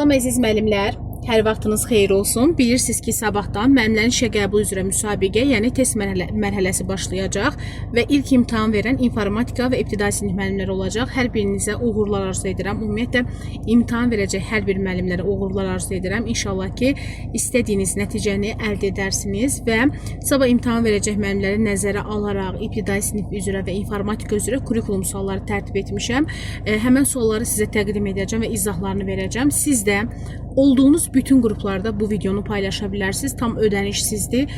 Salam əziz müəllimlər, hər vaxtınız xeyir olsun. Bilirsiniz ki, sabahdan müəllimlərin işə qəbul üzrə müsabiqə, yəni test mərhələsi başlayacaq və ilk imtahan verən informatika və ibtidai sinif müəllimləri olacaq. Hər birinizə uğurlar arzu edirəm. Ümumiyyətlə, imtahan verəcək hər bir müəllimlərə uğurlar arzu edirəm. İnşallah ki, istədiyiniz nəticəni əldə edərsiniz və sabah imtahan verəcək müəllimləri nəzərə alaraq ibtidai sinif üzrə və informatika üzrə kurikulum sualları tərtib etmişəm. Həmən sualları sizə təqdim edəcəm və izahlarını verəcəm. Siz də olduğunuz bütün qruplarda bu videonu paylaşa bilərsiniz. Tam ödənişsizdir.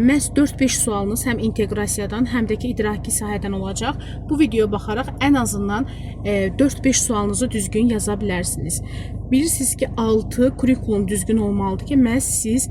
Məhz 4-5 sualınız həm inteqrasiyadan, həm də ki, idraki sahədən olacaq. Bu videoya baxaraq ən azından 4-5 sualınızı düzgün yaza bilərsiniz. Bilirsiniz ki, 6 kurikulum düzgün olmalıdır ki, məhz siz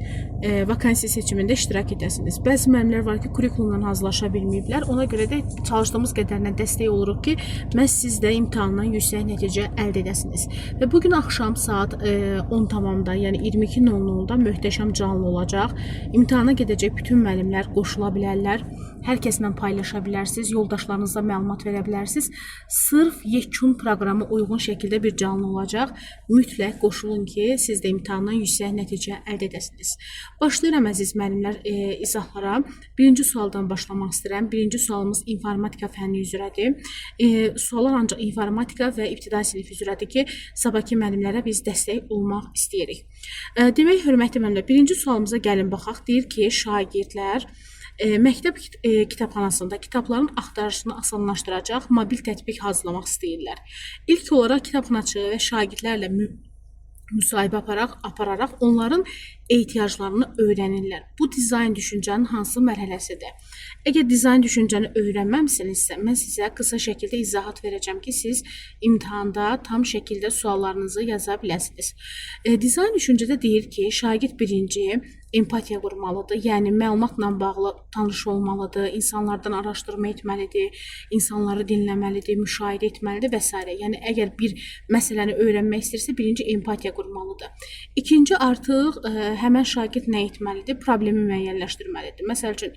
vakansiya seçimində iştirak edəsiniz. Bəzi müəllimlər var ki, kurikulumdan hazırlaşa bilməyiblər. Ona görə də çalışdığımız qədərinə dəstək oluruq ki, məhz siz də imtahandan yüksək nəticə əldə edəsiniz. Və bugün axşam saat 10 tamamda, yəni 22:00-da möhtəşəm canlı olacaq. İmtahana gedəcək bütün müəllimlər qoşula bilərlər. Hər kəslə paylaşa bilərsiniz, yoldaşlarınızla məlumat verə bilərsiniz. Sırf yekun proqrama uyğun şəkildə bir canlı olacaq. Mütləq qoşulun ki, siz də imtahandan yüksək nəticə əldə edəsiniz. Başlayıram əziz müəllimlər izahlara. Birinci sualdan başlamaq istəyirəm. Birinci sualımız informatika fənni üzrədir. Suallar ancaq informatika və ibtidai sinif üzrədir ki, sabahki müəllimlərə biz dəstək olmaq istəyirik. Demək, hörmətli müəllimlər, birinci sualımıza gəlin baxaq. Deyir ki, şagirdlər məktəb kitabxanasında kitabların axtarışını asanlaşdıracaq mobil tətbiq hazırlamaq istəyirlər. İlk olaraq kitabxanaçı və şagirdlərlə müsahibə apararaq onların ehtiyaclarını öyrənirlər. Bu dizayn düşüncənin hansı mərhələsidir? Əgər dizayn düşüncəni öyrənməmsinizsə, mən sizə qısa şəkildə izahat verəcəm ki, siz imtahanda tam şəkildə suallarınızı yaza biləsiniz. Dizayn düşüncədə deyir ki, şagird birinci empatiya qurmalıdır, yəni məlumatla bağlı tanış olmalıdır, insanlardan araşdırma etməlidir, insanları dinləməlidir, müşahidə etməlidir və s. Yəni, əgər bir məsələni öyrənmək istəyirsə, birinci empatiya qurmalıdır. İkinci, artıq həmən şagird nə etməlidir? Problemi müəyyənləşdirməlidir. Məsəl üçün,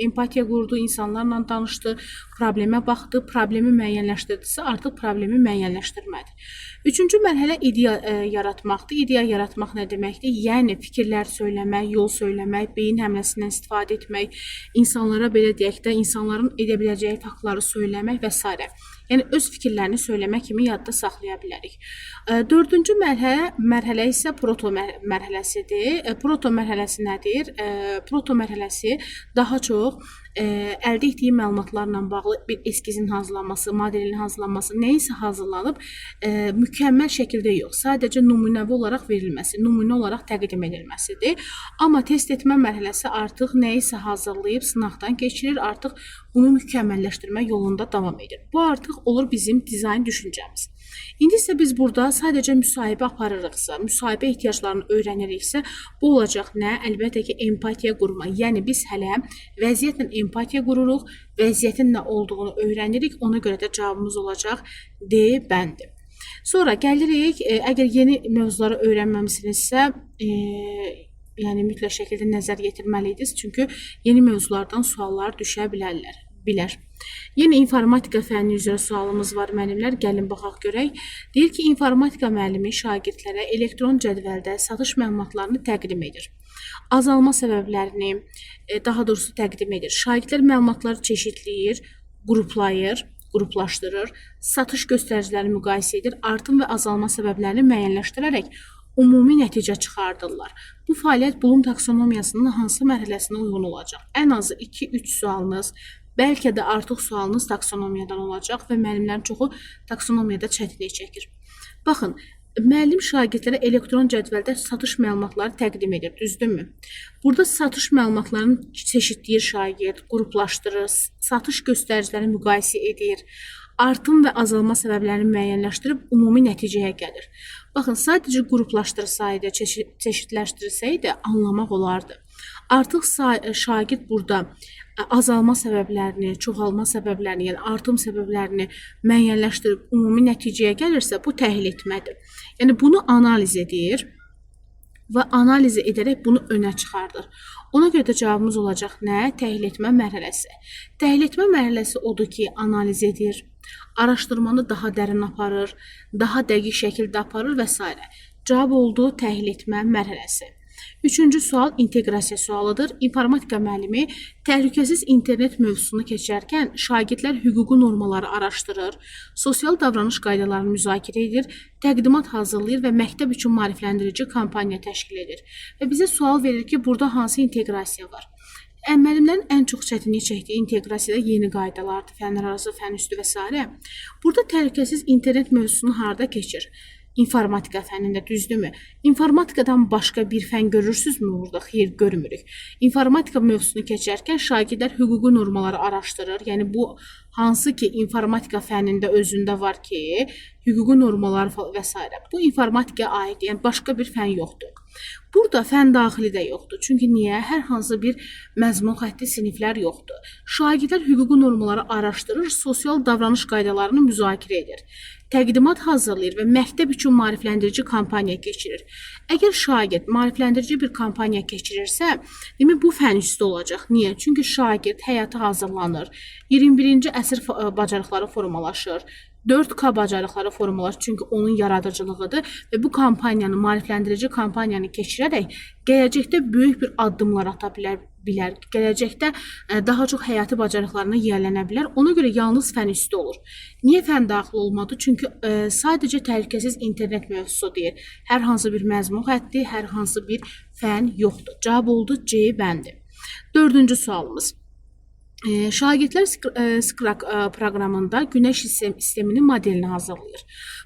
empatiya qurdu, insanlarla danışdı, problemə baxdı, problemi müəyyənləşdirdisə, artıq problemi müəyyənləşdirməlidir. Üçüncü mərhələ ideya yaratmaqdır. İdeya yaratmaq nə deməkdir? Yəni, fikirlər söyləmək, yol söyləmək, beyin həmləsindən istifadə etmək, insanlara belə deyək də, insanların edə biləcəyi faktları söyləmək və s. Yəni, öz fikirlərini söyləmək kimi yadda saxlaya bilərik. Dördüncü mərhələ isə proto mərhələsidir. Proto mərhələsi nədir? Proto mərhələsi daha çox əldə etdiyi məlumatlarla bağlı bir eskizin hazırlanması, modelin hazırlanması, nəyisə hazırlanıb mükəmməl şəkildə yox, sadəcə nümunəvi olaraq verilməsi, nümunə olaraq təqdim edilməsidir. Amma test etmə mərhələsi artıq nəyisə hazırlayıb sınaqdan keçirir, artıq bunu mükəmməlləşdirmə yolunda davam edir. Bu artıq olur bizim dizayn düşüncəmiz. İndi isə biz burada sadəcə müsahibə aparırıqsa, müsahibə ehtiyaclarını öyrəniriksə, bu olacaq nə? Əlbəttə ki, empatiya qurma. Yəni, biz hələ vəziyyətlə empatiya qururuq, vəziyyətin nə olduğunu öyrənirik, ona görə də cavabımız olacaq D bəndi. Sonra gəlirik, əgər yeni mövzuları öyrənməmisinizsə, yəni mütləq şəkildə nəzər yetirməliydiniz, çünki yeni mövzulardan suallar düşə bilər. Yeni informatika fənni üzrə sualımız var müəllimlər, gəlin baxaq görək. Deyir ki, informatika müəllimi şagirdlərə elektron cədvəldə satış məlumatlarını təqdim edir. Azalma səbəblərini, daha doğrusu təqdim edir. Şagirdlər məlumatları çeşidləyir, qruplaşdırır, satış göstəricilərini müqayisə edir, artım və azalma səbəblərini müəyyənləşdirərək ümumi nəticə çıxardırlar. Bu fəaliyyət Bloom taksonomiyasının hansı mərhələsinə uyğun olacaq? Ən azı 2-3 sualınız, bəlkə də artıq sualınız taksonomiyadan olacaq və müəllimlərin çoxu taksonomiyada çətinlik çəkir. Baxın, müəllim şagirdlərə elektron cədvəldə satış məlumatları təqdim edir, düzdürmü? Burada satış məlumatlarını çeşidləyir şagird, qruplaşdırır, satış göstəricilərini müqayisə edir, artım və azalma səbəblərini müəyyənləşdirib ümumi nəticəyə gəlir. Baxın, sadəcə qruplaşdırsaydı, çeşidləşdirsəydi anlamaq olardı. Artıq şagird burada azalma səbəblərini, çoxalma səbəblərini, yəni artım səbəblərini müəyyənləşdirib ümumi nəticəyə gəlirsə, bu təhlil etmədir. Yəni, bunu analiz edir və analiz edərək bunu önə çıxardır. Ona görə də cavabımız olacaq nə? Təhlil etmə mərhələsi. Təhlil etmə mərhələsi odur ki, analiz edir, araşdırmanı daha dərin aparır, daha dəqiq şəkildə aparır və s. Cavab oldu təhlil etmə mərhələsi. Üçüncü sual inteqrasiya sualıdır. İnformatika müəllimi təhlükəsiz internet mövzusunu keçərkən şagirdlər hüquqi normaları araşdırır, sosial davranış qaydalarını müzakirə edir, təqdimat hazırlayır və məktəb üçün maarifləndirici kampaniya təşkil edir. Və bizə sual verir ki, burada hansı inteqrasiya var? Müəllimlərin ən çox çətinlik çəkdiyi inteqrasiyada yeni qaydalardır, fənlərarası, fənüstü və s. Burada təhlükəsiz internet mövzusunu harda keçir? İnformatika fənnində, düzdürmü? İnformatikadan başqa bir fən görürsünüzmü burada? Xeyr, görmürük. İnformatika mövzusunu keçərkən şagirdlər hüquqi normaları araşdırır. Yəni bu hansı ki informatika fənnində özündə var ki, hüquqi normalar və s. Bu informatikaya aid, yəni başqa bir fən yoxdur. Burada fən daxili də yoxdur. Çünki niyə? Hər hansı bir məzmun xətti siniflər yoxdur. Şagirdlər hüquqi normaları araşdırır, sosial davranış qaydalarını müzakirə edir, təqdimat hazırlayır və məktəb üçün maarifləndirici kampaniya keçirir. Əgər şagird maarifləndirici bir kampaniya keçirirsə, demək bu fən üstü olacaq. Niyə? Çünki şagird həyata hazırlanır, 21-ci əsr bacarıqları formalaşır, 4K bacarıqları formalaşır, çünki onun yaradıcılığıdır və bu kampaniyanı, maarifləndirici kampaniyanı keçirərək gələcəkdə böyük bir addımlar ata bilər, gələcəkdə daha çox həyati bacarıqlarına yiyələnə bilər. Ona görə yalnız fən üstü olur. Niyə fən daxil olmadı? Çünki sadəcə təhlükəsiz internet mövzusu deyir. Hər hansı bir məzmun xətti, hər hansı bir fən yoxdur. Cavab oldu C bəndi. Dördüncü sualımız. Şagirdlər Scratch proqramında Günəş sisteminin modelini hazırlayır.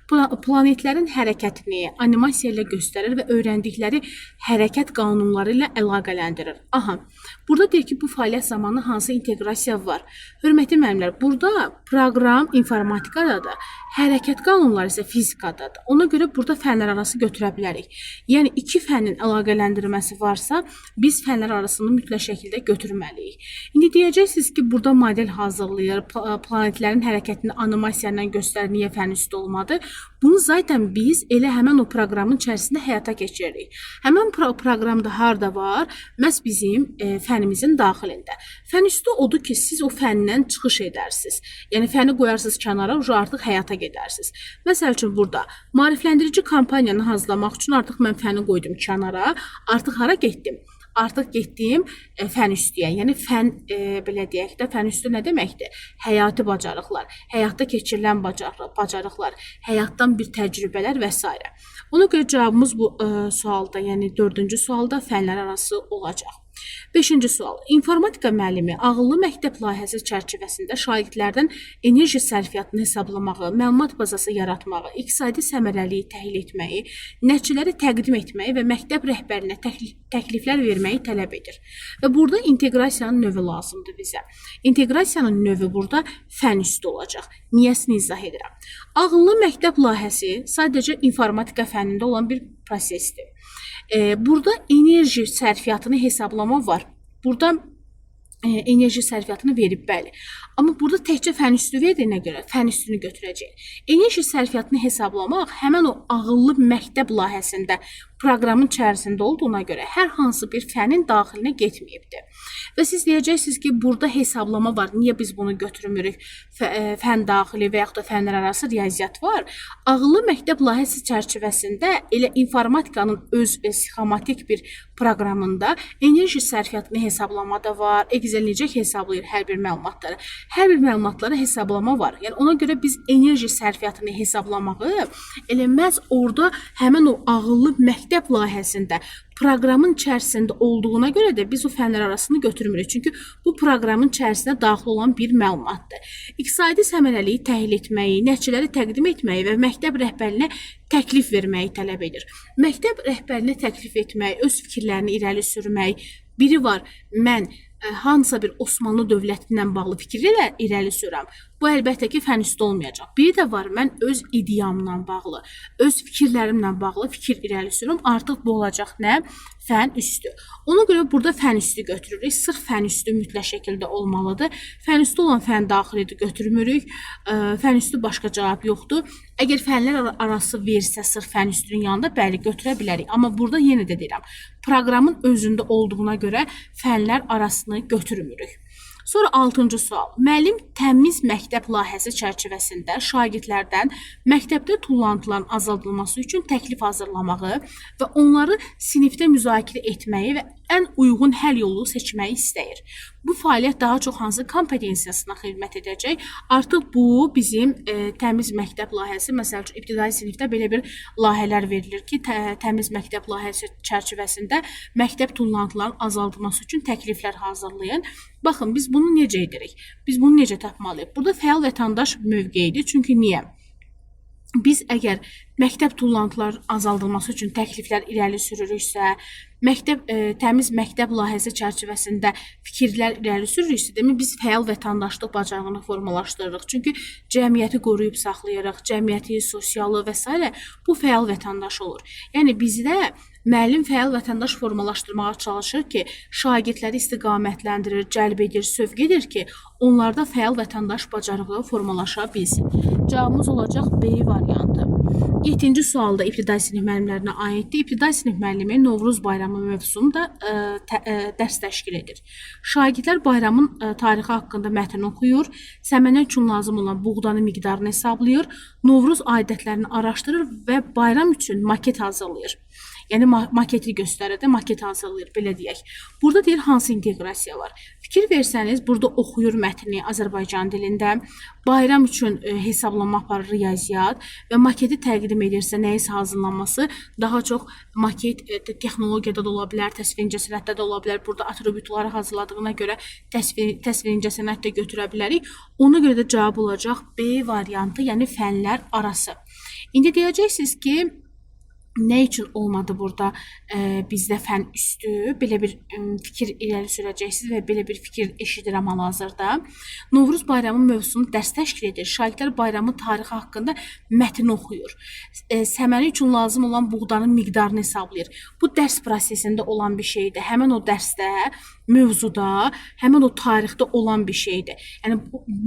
Planetlərin hərəkətini animasiya ilə göstərir və öyrəndikləri hərəkət qanunları ilə əlaqələndirir. Aha, burada deyir ki, bu fəaliyyət zamanı hansı inteqrasiya var? Hörmətli müəllimlər, burada proqram informatikadır, hərəkət qanunları isə fizikadadır. Ona görə burada fənlər arası götürə bilərik. Yəni, iki fənin əlaqələndirməsi varsa, biz fənlər arasını mütləq şəkildə götürməliyik. İndi deyəcəksiniz ki, burada model hazırlayır, planetlərin hərəkətini animasiya ilə göstərir, niyə fən üstü olmadı? Bunu zaten biz elə həmən o proqramın içərisində həyata keçiririk. Həmən proqramda harda var? Məhz bizim fənimizin daxilində. Fən üstü odur ki, siz o fəndən çıxış edərsiniz. Yəni, fəni qoyarsınız kənara, artıq həyata gedərsiniz. Məsəl üçün, burada maarifləndirici kampaniyanı hazırlamaq üçün artıq mən fəni qoydum kənara, artıq hara getdim? Artıq getdiyim fən üstüyə, yəni fən, belə deyək də, fən üstü nə deməkdir? Həyati bacarıqlar, həyatda keçirilən bacarıqlar, həyatdan bir təcrübələr və s. Ona görə cavabımız bu sualda, yəni 4-cü sualda fənlər arası olacaq. 5-ci sual. İnformatika müəllimi ağıllı məktəb layihəsi çərçivəsində şagirdlərdən enerji sərfiyyatını hesablamağı, məlumat bazası yaratmağı, iqtisadi səmərəliliyi təhlil etməyi, nəticələri təqdim etməyi və məktəb rəhbərinə təkliflər verməyi tələb edir. Və burada inteqrasiyanın növü lazımdır bizə. İnteqrasiyanın növü burada fən üstü olacaq. Niyəsini izah edirəm. Ağıllı məktəb layihəsi sadəcə informatika fənnində olan bir prosesdir. Burada enerji sərfiyyatını hesablama var. Burada enerji sərfiyyatını verib, bəli. Amma burada təkcə fən üstü verdiyinə görə fən üstünü götürəcək. Enerji sərfiyyatını hesablamaq həmən o ağıllı məktəb layihəsində proqramın içərisində olduğuna görə hər hansı bir fənin daxilinə getməyibdir. Və siz deyəcəksiniz ki, burada hesablama var. Niyə biz bunu götürmürük? Fən daxili və yaxud da fənlər arası riyaziyyat var. Ağıllı məktəb layihəsi çərçivəsində elə informatikanın öz sxematik bir proqramında enerji sərfiyyatını hesablama da var. Excel necə hesablayır hər bir məlumatları? Hər bir məlumatlara hesablama var. Yəni ona görə biz enerji sərfiyyatını hesablamağı elə məhz orada həmin o ağıllı məktəb layihəsində proqramın içərisində olduğuna görə də biz o fənlər arasını götürmürük. Çünki bu proqramın içərisində daxil olan bir məlumatdır. İqtisadi səmərəliyi təhlil etməyi, nəticələri təqdim etməyi və məktəb rəhbərinə təklif verməyi tələb edir. Məktəb rəhbərinə təklif etmək, öz fikirlərini irəli sürmək, biri var, mən hansısa bir Osmanlı dövlətindən bağlı fikirlə irəli sürəm. Bu əlbəttə ki, fən üstü olmayacaq. Biri də var, mən öz ideyamla bağlı, öz fikirlərimlə bağlı fikir irəli sürüm. Artıq bu olacaq nə? Fən üstü. Ona görə burada fən üstü götürürük. Sırf fən üstü mütləq şəkildə olmalıdır. Fən üstü olan fən daxilidir götürmürük. Fən üstü başqa cavab yoxdur. Əgər fənlər arası versə sırf fən üstünün yanında, bəli, götürə bilərik. Amma burada yenə də deyirəm, proqramın özündə olduğuna görə fənlər arasını götürmürük. Sonra 6-cı sual. Müəllim təmiz məktəb layihəsi çərçivəsində şagirdlərdən məktəbdə tullantıların azaldılması üçün təklif hazırlamağı və onları sinifdə müzakirə etməyi və ən uyğun həll yolu seçməyi istəyir. Bu fəaliyyət daha çox hansı kompetensiyasına xidmət edəcək? Artıq bu bizim təmiz məktəb layihəsi, məsəl üçün ibtidai sinifdə belə bir layihələr verilir ki, təmiz məktəb layihəsi çərçivəsində məktəb tullantılarının azaldılması üçün təkliflər hazırlayın. Baxın, biz bunu necə edirik? Biz bunu necə tapmalıyıq? Burada fəal vətəndaş mövqeyidir. Çünki niyə? Biz əgər məktəb tullantıları azaldılması üçün təkliflər irəli sürürüksə, təmiz məktəb layihəsi çərçivəsində fikirlər irəli sürürüksə, demək biz fəal vətəndaşlıq bacarığını formalaşdırırıq. Çünki cəmiyyəti qoruyub saxlayırıq, cəmiyyəti, sosialı və s. bu fəal vətəndaş olur. Yəni bizdə müəllim fəal vətəndaş formalaşdırmağa çalışır ki, şagirdləri istiqamətləndirir, cəlb edir, sövq edir ki, onlarda fəal vətəndaş bacarığı formalaşa bilsin. Cavabımız olacaq B variantı. 7-ci sualda ibtidai sinif müəllimlərinə aiddir. İbtidai sinif müəllimi Novruz bayramı mövzusunda dərs təşkil edir. Şagirdlər bayramın tarixi haqqında mətn oxuyur, səmənə üçün lazım olan buğdanın miqdarını hesablayır, Novruz adətlərini araşdırır və bayram üçün maket hazırlayır. Yəni maketi göstərir də, maket hazırlayır, belə deyək. Burada deyir hansı inteqrasiya var? Fikir versəniz, burada oxuyur mətni Azərbaycan dilində, bayram üçün hesablama aparır riyaziyyat və maketi təqdim edirsə, nəyisə hazırlanması daha çox maket texnologiyada da ola bilər, təsvir incəsənətdə də ola bilər. Burada atributları hazırladığına görə təsvir incəsənət də götürə bilərik. Ona görə də cavab olacaq B variantı, yəni fənlər arası. İndi deyəcəksiniz ki, nə üçün olmadı burada bizdə fən üstü? Belə bir fikir irəli sürəcəksiniz və belə bir fikir eşidirəm hal-hazırda. Novruz bayramı mövzusunu dərs təşkil edir. Şagirdlər bayramın tarixi haqqında mətn oxuyur. Səməni üçün lazım olan buğdanın miqdarını hesablayır. Bu dərs prosesində olan bir şeydir. Həmin o dərsdə, mövzuda, həmin o tarixdə olan bir şeydir. Yəni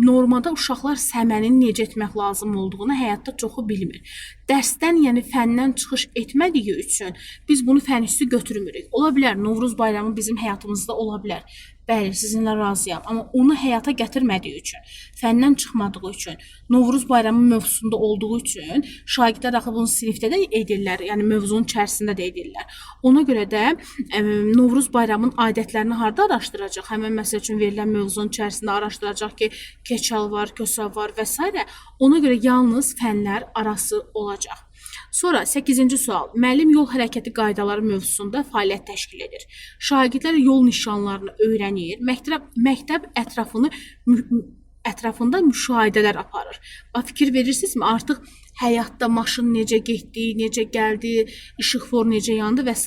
normada uşaqlar səməni necə etmək lazım olduğunu həyatda çoxu bilmir. Dərsdən, yəni fəndən çıxış etmədiyi üçün biz bunu fən üstü götürmürük. Ola bilər, Novruz bayramı bizim həyatımızda ola bilər. Bəli, sizinlə razıyam. Amma onu həyata gətirmədiyi üçün, fəndən çıxmadığı üçün, Novruz bayramı mövzusunda olduğu üçün şagirdlər axı bunu sinifdə də edirlər, yəni mövzunun içərisində də edirlər. Ona görə də Novruz bayramının adətlərini harda araşdıracaq? Həmin məsəl üçün verilən mövzunun içərisində araşdıracaq ki, keçal var, kösav var və s. Ona görə yalnız fənlər arası olacaq. Sonra 8-ci sual. Müəllim yol hərəkəti qaydaları mövzusunda fəaliyyət təşkil edir. Şagirdlər yol nişanlarını öyrənir, məktəb ətrafında müşahidələr aparır. Fikir verirsinizmi? Artıq həyatda maşın necə getdi, necə gəldi, işıqfor necə yandı və s.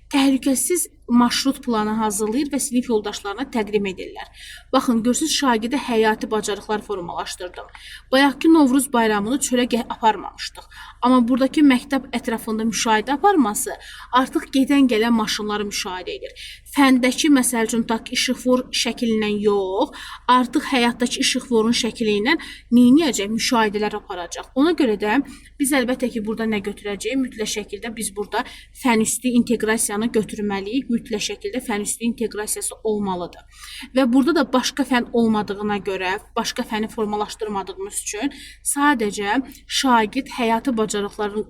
Təhlükəsiz marşrut planı hazırlayır və sinif yoldaşlarına təqdim edirlər. Baxın, görürsünüz, şagirdə həyati bacarıqlar formalaşdırdım. Bayaqki Novruz bayramını çölə aparmamışdıq. Amma buradakı məktəb ətrafında müşahidə aparması artıq gedən gələn maşınları müşahidə edir. Fəndəki, məsəl üçün, işıqfor şəklindən yox, artıq həyatdakı işıqforun şəkli ilə neyniyəcək? Müşahidələr aparacaq. Ona görə də biz əlbəttə ki, burada nə götürəcəyik? Mütləq şəkildə biz burada fən üstü inteqrasiyanı götürməliyik. Mütləq şəkildə fən üstü inteqrasiyası olmalıdır. Və burada da başqa fən olmadığına görə, başqa fəni formalaşdırmadığımız üçün sadəcə şagird həyati bacarıqların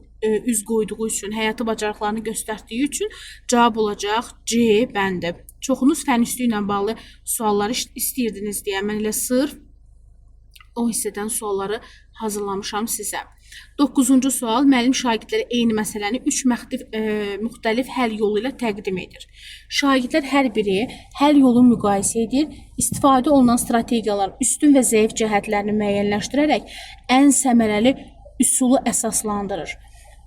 üz qoyduğu üçün, həyati bacarıqlarını göstərdiyi üçün cavab olacaq C bəndi. Çoxunuz fən üstü ilə bağlı sualları istəyirdiniz deyə mən elə sırf o hissədən sualları hazırlamışam sizə. 9-cu sual. Müəllim şagirdlərə eyni məsələni 3 müxtəlif həll yolu ilə təqdim edir. Şagirdlər hər biri həll yolu müqayisə edir, istifadə olunan strategiyaların üstün və zəif cəhətlərini müəyyənləşdirərək ən səmərəli üsulu əsaslandırır.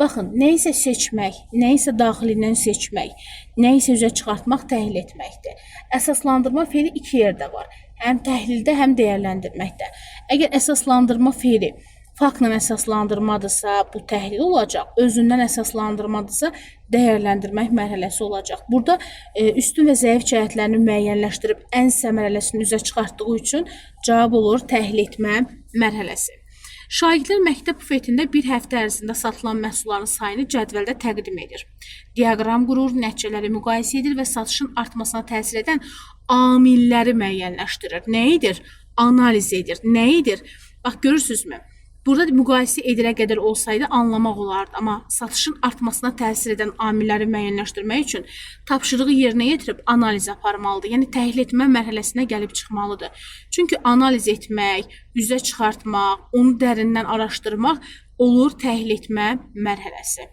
Baxın, nə isə seçmək, nə isə daxilindən seçmək, nə isə üzə çıxartmaq təhlil etməkdir. Əsaslandırma feili iki yerdə var. Həm təhlildə, həm dəyərləndirməkdə. Əgər əsaslandırma feili faktla əsaslandırmadırsa, bu təhlil olacaq. Özündən əsaslandırmadırsa, dəyərləndirmək mərhələsi olacaq. Burada üstün və zəif cəhətlərini müəyyənləşdirib ən səmərələsini üzə çıxartdığı üçün cavab olur təhlil etmə mərhələsi. Şagirdlər məktəb bufetində bir həftə ərzində satılan məhsulların sayını cədvəldə təqdim edir. Diaqram qurur, nəticələri müqayisə edir və satışın artmasına təsir edən amilləri müəyyənləşdirir. Nə edir? Analiz edir. Nə edir? Bax, görürsünüzmü? Burada müqayisə edilə qədər olsaydı anlamaq olardı, amma satışın artmasına təsir edən amilləri müəyyənləşdirmək üçün tapşırığı yerinə yetirib analiz aparmalıdır. Yəni təhlil etmə mərhələsinə gəlib çıxmalıdır. Çünki analiz etmək, üzə çıxartmaq, onu dərindən araşdırmaq olur təhlil etmə mərhələsi.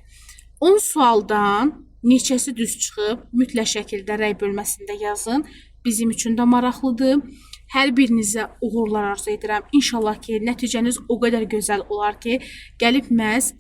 10 sualdan neçəsi düz çıxıb mütləq şəkildə rəy bölməsində yazın. Bizim üçün də maraqlıdır. Hər birinizə uğurlar arzu edirəm. İnşallah ki, nəticəniz o qədər gözəl olar ki, gəlib məhz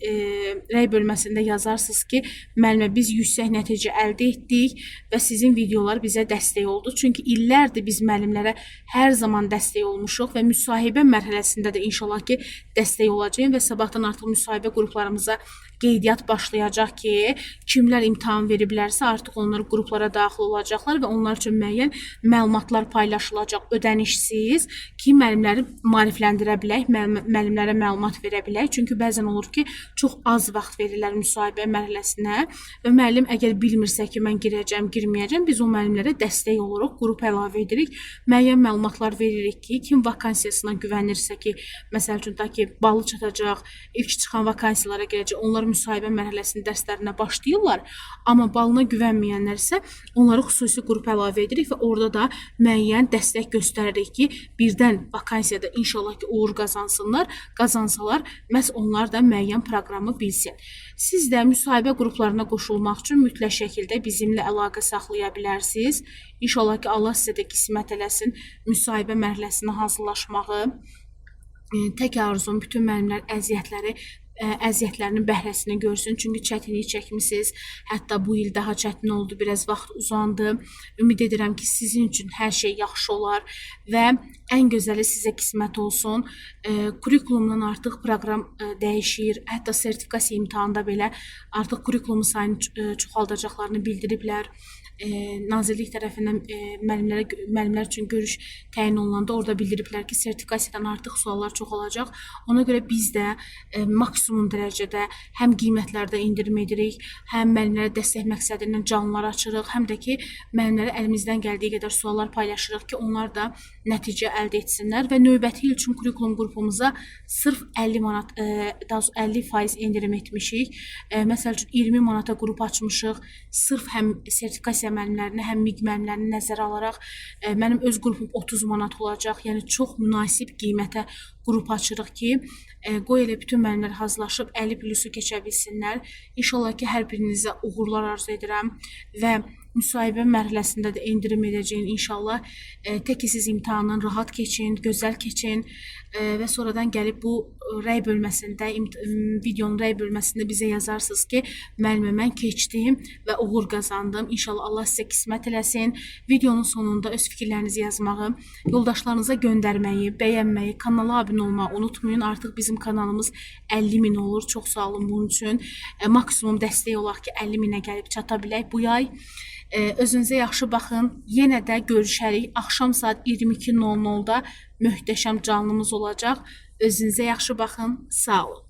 rəy bölməsində yazarsınız ki, müəllimə biz yüksək nəticə əldə etdik və sizin videolar bizə dəstək oldu. Çünki illərdir biz müəllimlərə hər zaman dəstək olmuşuq və müsahibə mərhələsində də inşallah ki, dəstək olacağım və sabahdan artıq müsahibə qruplarımıza qeydiyyat başlayacaq ki, kimlər imtahan veriblərsə artıq onlar qruplara daxil olacaqlar və onlar üçün müəyyən məlumatlar paylaşılacaq ödənişsiz ki, müəllimləri maarifləndirə bilək, müəllimlərə məlumat verə bilək. Çünki bəzən olur ki, çox az vaxt verirlər müsahibə mərhələsinə və müəllim əgər bilmirsə ki, mən girəcəm, girməyəcəm, biz o müəllimlərə dəstək oluruq, qrup əlavə edirik, müəyyən məlumatlar veririk ki, kim vakansiyasına güvənirsə ki, məsəl üçün da ki, balı çatacaq, ilk çıxan vakansiyalara gələcək, onlar müsahibə mərhələsinin dərslərinə başlayırlar, amma balına güvənməyənlər isə onları xüsusi qrup əlavə edirik və orada da müəyyən dəstək göstəririk ki, birdən vakansiyada inşallah ki, uğur qazansalar, məhz onlar da müəyyən proqramı bilsin. Siz də müsahibə qruplarına qoşulmaq üçün mütləq şəkildə bizimlə əlaqə saxlaya bilərsiniz. İnşallah ki, Allah sizə də qismət eləsin müsahibə mərhələsinə hazırlaşmağı. Tək arzum bütün müəllimlər əziyyətlərinin bəhrəsini görsün. Çünki çətinlik çəkmisiniz. Hətta bu il daha çətin oldu, biraz vaxt uzandı. Ümid edirəm ki, sizin üçün hər şey yaxşı olar və ən gözəli sizə qismət olsun. Kurikulumdan artıq proqram dəyişir. Hətta sertifikasiya imtahanında belə artıq kurikulumun sayını çoxaldacaqlarını bildiriblər. Nazirlik tərəfindən müəllimlər üçün görüş təyin olunanda orada bildiriblər ki, sertifikasiyadan artıq suallar çox olacaq. Ona görə biz də maksimum dərəcədə həm qiymətlərdə indirim edirik, həm müəllimlərə dəstək məqsədindən canlılar açırıq, həm də ki, müəllimlərə əlimizdən gəldiyi qədər suallar paylaşırıq ki, onlar da nəticə əldə etsinlər və növbəti il üçün kurikulum qrupumuza sırf 50 manat, daha doğrusu 50% indirim etmişik. Məsəl üçün 20 manata qrup açmışıq. Sırf həm sertifikasiya müəllimlərini, həm MİQ müəllimlərini nəzərə alaraq mənim öz qrupum 30 manat olacaq. Yəni çox münasib qiymətə qrup açırıq ki, qoy elə bütün müəllimlər hazırlaşıb 50+-ü keçə bilsinlər. İnşallah ki, hər birinizə uğurlar arzu edirəm və müsahibə mərhələsində də endirim edəcəyin inşallah. Tək ki, siz imtahandan rahat keçin, gözəl keçin və sonradan gəlib bu rəy bölməsində, videonun rəy bölməsində bizə yazarsınız ki, müəllimə mən keçdim və uğur qazandım. İnşallah Allah sizə qismət eləsin. Videonun sonunda öz fikirlərinizi yazmağı, yoldaşlarınıza göndərməyi, bəyənməyi, kanala abunə olmağı unutmayın. Artıq bizim kanalımız 50.000 olur. Çox sağ olun bunun üçün. Maksimum dəstək olaq ki, 50.000-ə gəlib çata bilək bu yay. Özünüzə yaxşı baxın. Yenə də görüşərik. Axşam saat 22:00-da möhtəşəm canlımız olacaq. Özünüzə yaxşı baxın. Sağ olun.